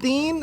3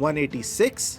186,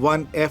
1F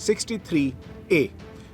63A।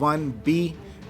1B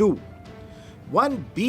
2। 1B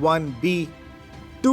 1B2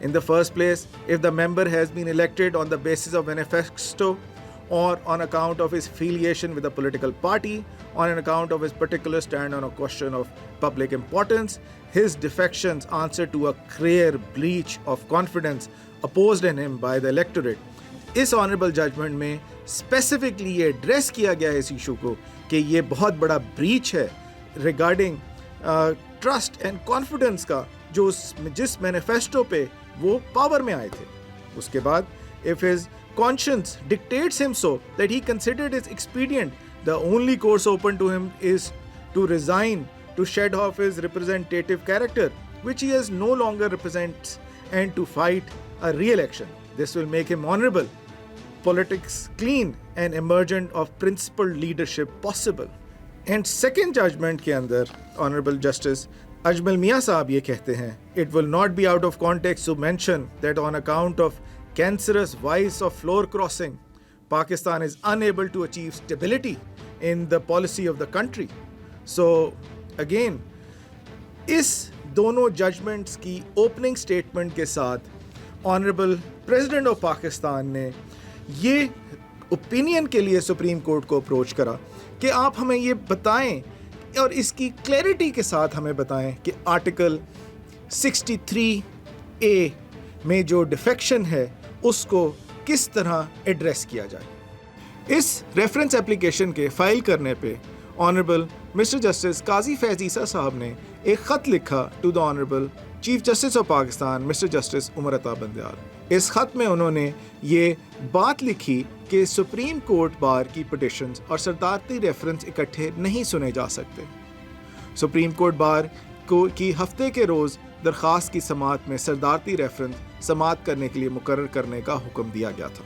In the first place, if the member has been elected on the basis of manifesto or on account of his affiliation with a political party, on account of his particular stand on a question of public importance, his defections answer to a clear breach of confidence opposed in him by the electorate. اس honourable judgment میں specifically یہ address کیا گیا ہے اس issue کو کہ یہ بہت بڑا بریچ ہے ریگارڈنگ ٹرسٹ اینڈ کانفیڈنس کا جو جس مینیفیسٹو پہ وہ پاور میں آئے تھے. اس کے بعد if his conscience dictates him so that he considered it expedient, the only course open to him is to resign, to shed off his representative character which he has no longer represents, and to fight a re-election. This will make him honorable, politics clean, and emergent of principled leadership possible. And second judgment کے اندر Honorable Justice Ajmal میاں صاحب یہ کہتے ہیں it will not be out of context to mention that on account of cancerous vice of floor crossing, Pakistan is unable to achieve stability in the policy of the country. So again, اس دونوں judgements کی opening statement کے ساتھ honourable president of Pakistan نے یہ opinion کے لیے supreme court کو approach کرا کہ آپ ہمیں یہ بتائیں اور اس کی کلیئرٹی کے ساتھ ہمیں بتائیں کہ آرٹیکل 63A میں جو ڈیفیکشن ہے اس کو کس طرح ایڈریس کیا جائے. اس ریفرنس اپلیکیشن کے فائل کرنے پہ آنریبل مسٹر جسٹس قاضی فیض عیسیٰ صاحب نے ایک خط لکھا to the honourable chief justice of Pakistan mister justice Umar Ata Bandial. اس خط میں انہوں نے یہ بات لکھی کہ سپریم کورٹ بار کی پٹیشنز اور صدارتی ریفرنس اکٹھے نہیں سنے جا سکتے. سپریم کورٹ بار کی ہفتے کے روز درخواست کی سماعت میں صدارتی ریفرنس سماعت کرنے کے لیے مقرر کرنے کا حکم دیا گیا تھا.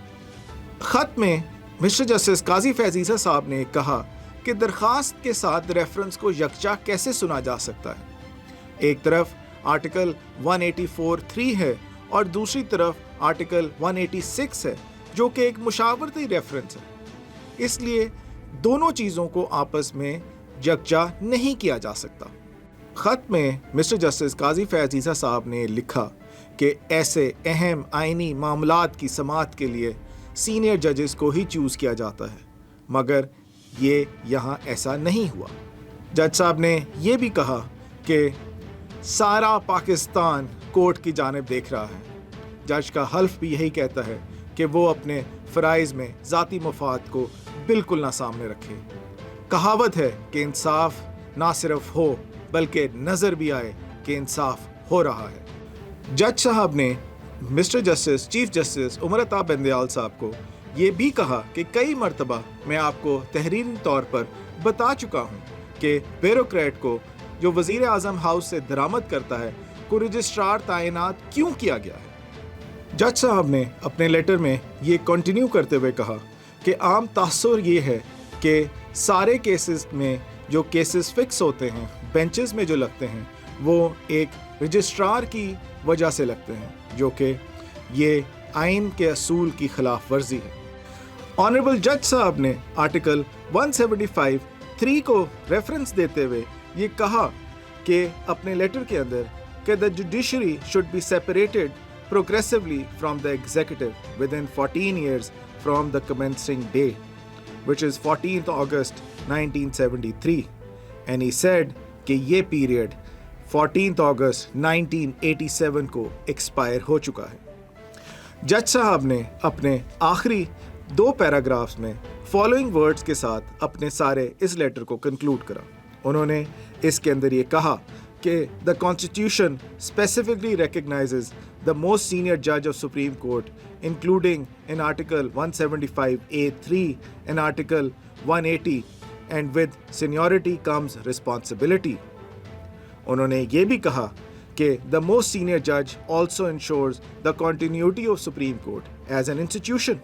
خط میں مسٹر جسٹس قاضی فیض عیسیٰ صاحب نے کہا کہ درخواست کے ساتھ ریفرنس کو یکجا کیسے سنا جا سکتا ہے. ایک طرف آرٹیکل 184(3) ہے اور دوسری طرف آرٹیکل 186 ہے جو کہ ایک مشاورتی ریفرنس ہے. اس لیے دونوں چیزوں کو آپس میں یکجا نہیں کیا جا سکتا. خط میں مسٹر جسٹس قاضی فیض عیسیٰ صاحب نے لکھا کہ ایسے اہم آئینی معاملات کی سماعت کے لیے سینئر ججز کو ہی چوز کیا جاتا ہے، مگر یہ یہاں ایسا نہیں ہوا. جج صاحب نے یہ بھی کہا کہ سارا پاکستان کورٹ کی جانب دیکھ رہا ہے. جج کا حلف بھی یہی کہتا ہے کہ وہ اپنے فرائض میں ذاتی مفاد کو بالکل نہ سامنے رکھے. کہاوت ہے کہ انصاف نہ صرف ہو بلکہ نظر بھی آئے کہ انصاف ہو رہا ہے. جج صاحب نے mister justice chief justice Umar Ata Bandial صاحب کو یہ بھی کہا کہ کئی مرتبہ میں آپ کو تحریری طور پر بتا چکا ہوں کہ بیوروکریٹ کو جو وزیر اعظم ہاؤس سے درآمد کرتا ہے کو رجسٹرار تعینات کیوں کیا گیا ہے. جج صاحب نے اپنے لیٹر میں یہ کنٹینیو کرتے ہوئے کہا کہ عام تاثر یہ ہے کہ سارے کیسز میں جو کیسز فکس ہوتے ہیں بینچز میں جو لگتے ہیں وہ ایک رجسٹرار کی وجہ سے لگتے ہیں جو کہ یہ آئین کے اصول کی خلاف ورزی ہے. آنریبل جج صاحب نے آرٹیکل 175(3) کو ریفرنس دیتے ہوئے یہ کہا کہ اپنے لیٹر کے اندر کہ the judiciary should be separated progressively from the executive within 14 years from the commencing day, which is 14th August 1973. And he said کہ یہ پیریڈ 14th August 1987 کو ایکسپائر ہو چکا ہے. جج صاحب نے اپنے آخری 2 پیراگرافز میں فالوئنگ ورڈز کے ساتھ اپنے سارے اس لیٹر کو کنکلوڈ کرا. انہوں نے اس کے اندر یہ کہا کہ the Constitution specifically recognizes the most senior judge of Supreme Court, including in Article 175(a)(3) and Article 180, and with seniority comes responsibility. انہوں نے یہ بھی کہا کہ the most senior judge also ensures the continuity of Supreme Court as an institution.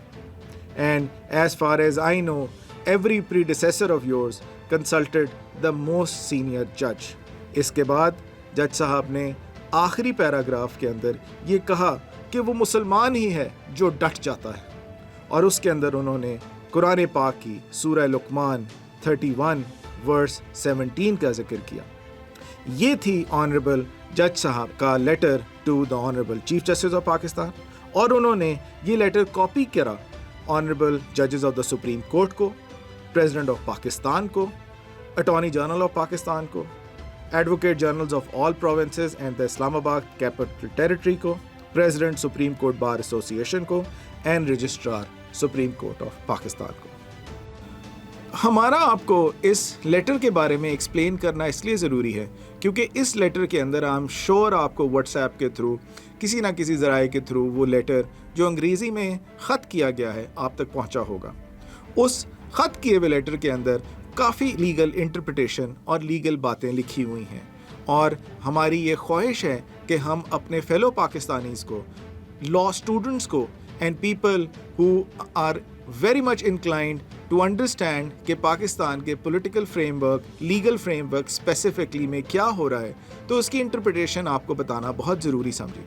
And as far as I know, every predecessor of yours consulted the most senior judge. اس کے بعد جج صاحب نے آخری پیراگراف کے اندر یہ کہا کہ وہ مسلمان ہی ہے جو ڈٹ جاتا ہے، اور اس کے اندر انہوں نے قرآن پاک کی سورہ لقمان 31 verse 17 کا ذکر کیا. یہ تھی آنریبل جج صاحب کا letter to the honourable chief justice of Pakistan, اور انہوں نے یہ لیٹر کاپی کرا آنریبل ججز آف دا سپریم کورٹ کو, پریزیڈنٹ آف پاکستان کو, اٹارنی جنرل آف پاکستان کو, advocate generals of all provinces and the Islamabad capital territory کو, president supreme court bar association کو, and registrar supreme court of Pakistan کو. ہمارا آپ کو اس لیٹر کے بارے میں ایکسپلین کرنا اس لیے ضروری ہے کیونکہ اس لیٹر کے اندر ہم شور آپ کو واٹس ایپ کے تھرو کسی نہ کسی ذرائع کے تھرو وہ لیٹر جو انگریزی میں خط کیا گیا ہے آپ تک پہنچا ہوگا. اس خط کیے ہوئے لیٹر کے اندر کافی لیگل انٹرپریٹیشن اور لیگل باتیں لکھی ہوئی ہیں, اور ہماری یہ خواہش ہے کہ ہم اپنے فیلو پاکستانیز کو, لا اسٹوڈنٹس کو, and people who are very much inclined to understand کہ پاکستان کے political framework, legal framework specifically میں کیا ہو رہا ہے, تو اس کی انٹرپریٹیشن آپ کو بتانا بہت ضروری سمجھی.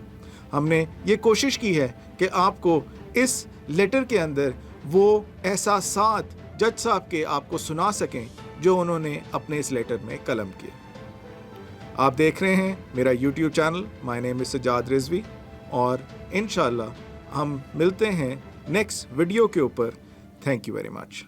ہم نے یہ کوشش کی ہے کہ آپ کو اس لیٹر کے اندر وہ احساسات جج صاحب کے آپ کو سنا سکیں جو انہوں نے اپنے اس لیٹر میں قلم کیے. آپ دیکھ رہے ہیں میرا یوٹیوب چینل, مائی نیم از سجاد رضوی, اور انشاءاللہ ہم ملتے ہیں نیکسٹ ویڈیو کے اوپر. Thank you very much.